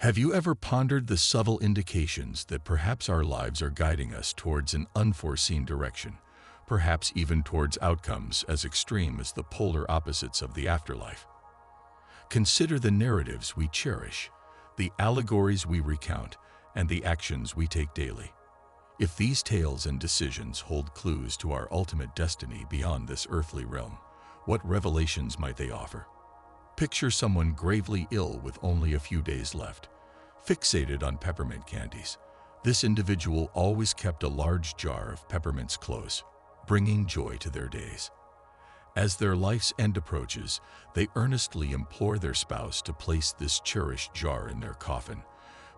Have you ever pondered the subtle indications that perhaps our lives are guiding us towards an unforeseen direction, perhaps even towards outcomes as extreme as the polar opposites of the afterlife? Consider the narratives we cherish, the allegories we recount, and the actions we take daily. If these tales and decisions hold clues to our ultimate destiny beyond this earthly realm, what revelations might they offer? Picture someone gravely ill with only a few days left, fixated on peppermint candies. This individual always kept a large jar of peppermints close, bringing joy to their days. As their life's end approaches, they earnestly implore their spouse to place this cherished jar in their coffin,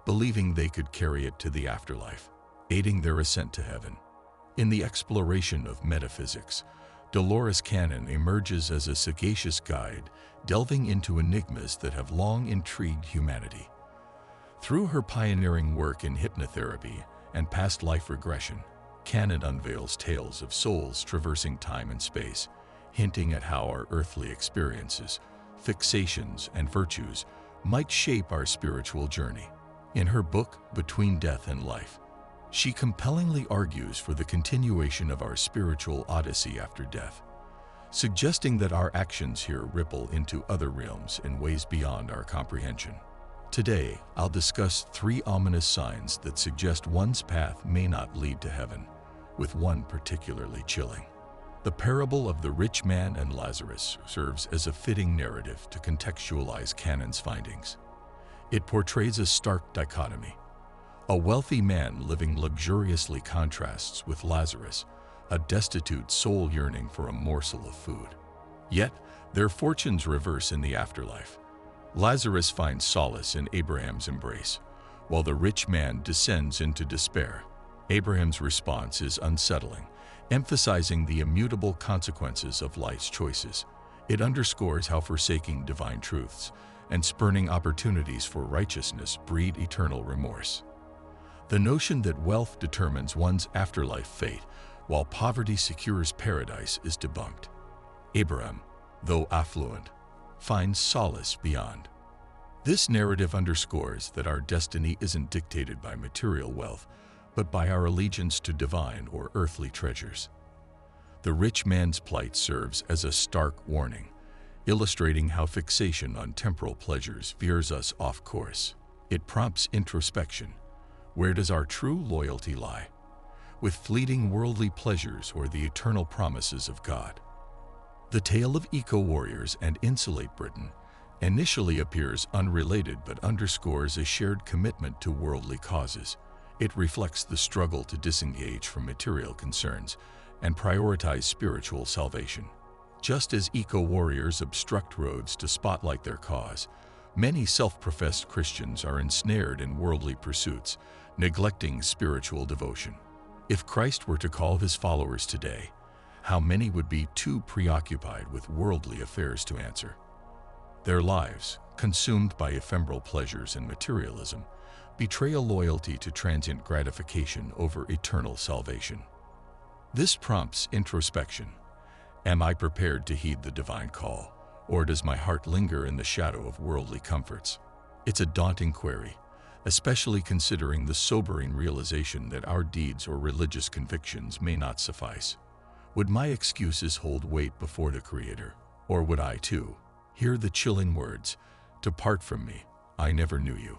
believing they could carry it to the afterlife, aiding their ascent to heaven. In the exploration of metaphysics, Dolores Cannon emerges as a sagacious guide, delving into enigmas that have long intrigued humanity. Through her pioneering work in hypnotherapy and past life regression, Cannon unveils tales of souls traversing time and space, hinting at how our earthly experiences, fixations, and virtues might shape our spiritual journey. In her book, Between Death and Life, she compellingly argues for the continuation of our spiritual odyssey after death, suggesting that our actions here ripple into other realms in ways beyond our comprehension. Today, I'll discuss 3 ominous signs that suggest one's path may not lead to heaven, with one particularly chilling. The parable of the rich man and Lazarus serves as a fitting narrative to contextualize Cannon's findings. It portrays a stark dichotomy. A wealthy man living luxuriously contrasts with Lazarus, a destitute soul yearning for a morsel of food. Yet, their fortunes reverse in the afterlife. Lazarus finds solace in Abraham's embrace, while the rich man descends into despair. Abraham's response is unsettling, emphasizing the immutable consequences of life's choices. It underscores how forsaking divine truths and spurning opportunities for righteousness breed eternal remorse. The notion that wealth determines one's afterlife fate, while poverty secures paradise, is debunked. Abraham, though affluent, finds solace beyond. This narrative underscores that our destiny isn't dictated by material wealth, but by our allegiance to divine or earthly treasures. The rich man's plight serves as a stark warning, illustrating how fixation on temporal pleasures veers us off course. It prompts introspection. Where does our true loyalty lie? With fleeting worldly pleasures or the eternal promises of God? The tale of eco-warriors and Insulate Britain initially appears unrelated but underscores a shared commitment to worldly causes. It reflects the struggle to disengage from material concerns and prioritize spiritual salvation. Just as eco-warriors obstruct roads to spotlight their cause, many self-professed Christians are ensnared in worldly pursuits, neglecting spiritual devotion. If Christ were to call his followers today, how many would be too preoccupied with worldly affairs to answer? Their lives, consumed by ephemeral pleasures and materialism, betray a loyalty to transient gratification over eternal salvation. This prompts introspection. Am I prepared to heed the divine call, or does my heart linger in the shadow of worldly comforts? It's a daunting query, especially considering the sobering realization that our deeds or religious convictions may not suffice. Would my excuses hold weight before the Creator, or would I, too, hear the chilling words, "Depart from me, I never knew you"?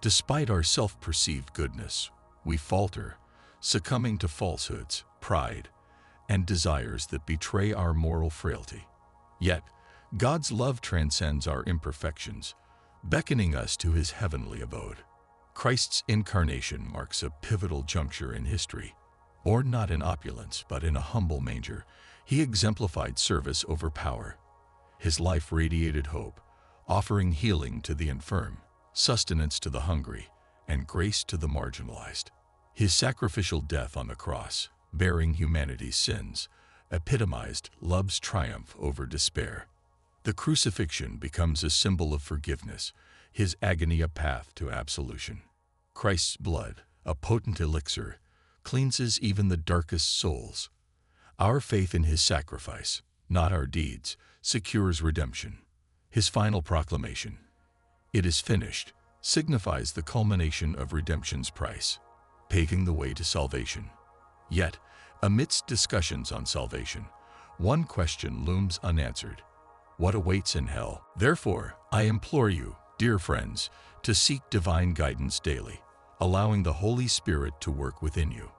Despite our self-perceived goodness, we falter, succumbing to falsehoods, pride, and desires that betray our moral frailty. Yet, God's love transcends our imperfections, beckoning us to his heavenly abode. Christ's incarnation marks a pivotal juncture in history. Born not in opulence, but in a humble manger, he exemplified service over power. His life radiated hope, offering healing to the infirm, sustenance to the hungry, and grace to the marginalized. His sacrificial death on the cross, bearing humanity's sins, epitomized love's triumph over despair. The crucifixion becomes a symbol of forgiveness, his agony a path to absolution. Christ's blood, a potent elixir, cleanses even the darkest souls. Our faith in his sacrifice, not our deeds, secures redemption. His final proclamation, "It is finished," signifies the culmination of redemption's price, paving the way to salvation. Yet, amidst discussions on salvation, one question looms unanswered: what awaits in hell? Therefore, I implore you, dear friends, to seek divine guidance daily, allowing the Holy Spirit to work within you.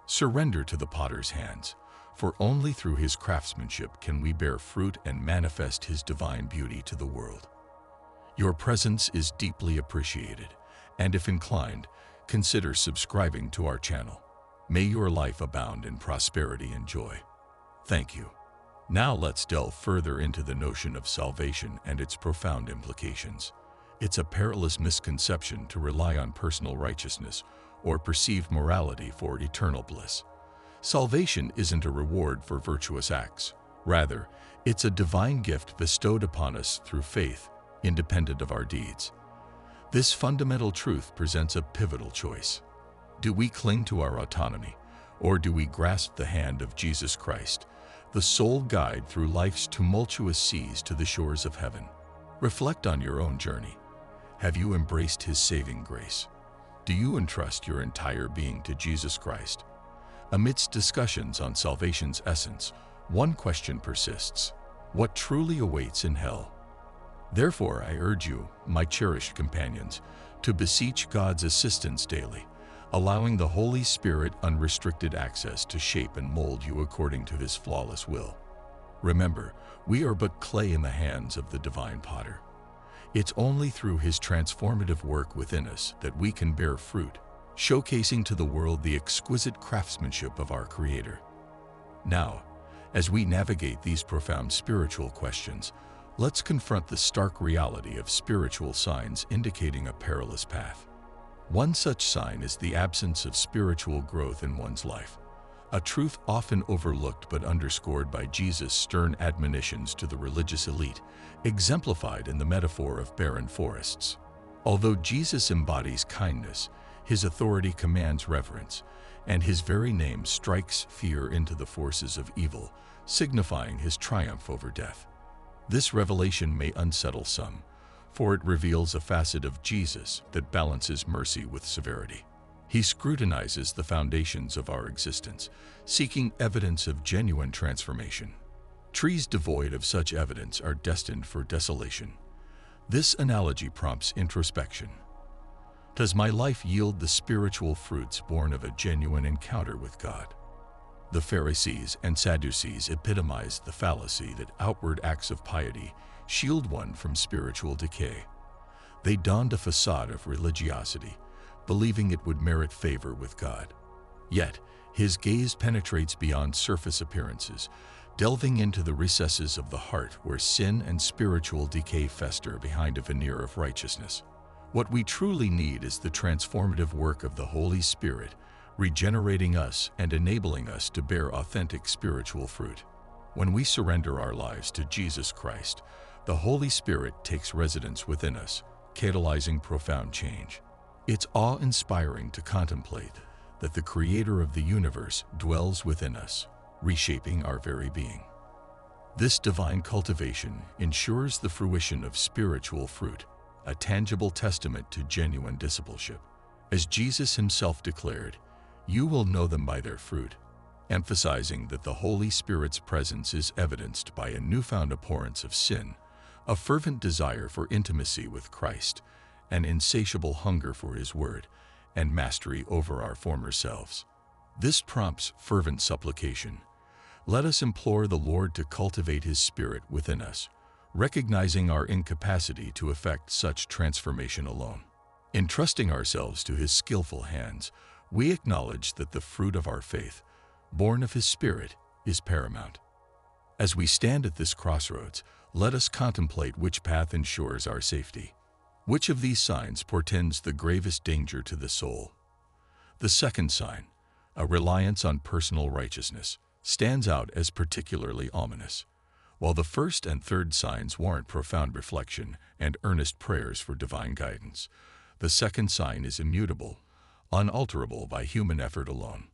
Surrender to the potter's hands, for only through his craftsmanship can we bear fruit and manifest his divine beauty to the world. Your presence is deeply appreciated, and if inclined, consider subscribing to our channel. May your life abound in prosperity and joy. Thank you. Now let's delve further into the notion of salvation and its profound implications. It's a perilous misconception to rely on personal righteousness or perceived morality for eternal bliss. Salvation isn't a reward for virtuous acts. Rather, it's a divine gift bestowed upon us through faith, independent of our deeds. This fundamental truth presents a pivotal choice. Do we cling to our autonomy, or do we grasp the hand of Jesus Christ, the sole guide through life's tumultuous seas to the shores of heaven? Reflect on your own journey. Have you embraced his saving grace? Do you entrust your entire being to Jesus Christ? Amidst discussions on salvation's essence, one question persists: what truly awaits in hell? Therefore, I urge you, my cherished companions, to beseech God's assistance daily, allowing the Holy Spirit unrestricted access to shape and mold you according to his flawless will. Remember, we are but clay in the hands of the divine potter. It's only through his transformative work within us that we can bear fruit, showcasing to the world the exquisite craftsmanship of our Creator. Now, as we navigate these profound spiritual questions, let's confront the stark reality of spiritual signs indicating a perilous path. One such sign is the absence of spiritual growth in one's life, a truth often overlooked but underscored by Jesus' stern admonitions to the religious elite, exemplified in the metaphor of barren forests. Although Jesus embodies kindness, his authority commands reverence, and his very name strikes fear into the forces of evil, signifying his triumph over death. This revelation may unsettle some, for it reveals a facet of Jesus that balances mercy with severity. He scrutinizes the foundations of our existence, seeking evidence of genuine transformation. Trees devoid of such evidence are destined for desolation. This analogy prompts introspection. Does my life yield the spiritual fruits born of a genuine encounter with God? The Pharisees and Sadducees epitomized the fallacy that outward acts of piety shield one from spiritual decay. They donned a facade of religiosity, believing it would merit favor with God. Yet, his gaze penetrates beyond surface appearances, delving into the recesses of the heart where sin and spiritual decay fester behind a veneer of righteousness. What we truly need is the transformative work of the Holy Spirit, regenerating us and enabling us to bear authentic spiritual fruit. When we surrender our lives to Jesus Christ, the Holy Spirit takes residence within us, catalyzing profound change. It's awe-inspiring to contemplate that the Creator of the universe dwells within us, reshaping our very being. This divine cultivation ensures the fruition of spiritual fruit, a tangible testament to genuine discipleship. As Jesus himself declared, "You will know them by their fruit," emphasizing that the Holy Spirit's presence is evidenced by a newfound abhorrence of sin, a fervent desire for intimacy with Christ, an insatiable hunger for his word, and mastery over our former selves. This prompts fervent supplication. Let us implore the Lord to cultivate his Spirit within us, recognizing our incapacity to effect such transformation alone. Entrusting ourselves to his skillful hands, we acknowledge that the fruit of our faith, born of his Spirit, is paramount. As we stand at this crossroads, let us contemplate which path ensures our safety. Which of these signs portends the gravest danger to the soul? The second sign, a reliance on personal righteousness, stands out as particularly ominous. While the first and third signs warrant profound reflection and earnest prayers for divine guidance, the second sign is immutable, unalterable by human effort alone.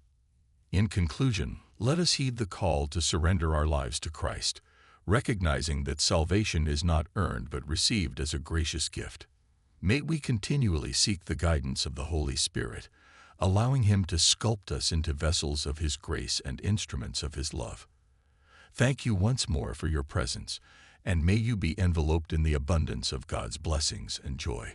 In conclusion, let us heed the call to surrender our lives to Christ, recognizing that salvation is not earned but received as a gracious gift. May we continually seek the guidance of the Holy Spirit, allowing Him to sculpt us into vessels of His grace and instruments of His love. Thank you once more for your presence, and may you be enveloped in the abundance of God's blessings and joy.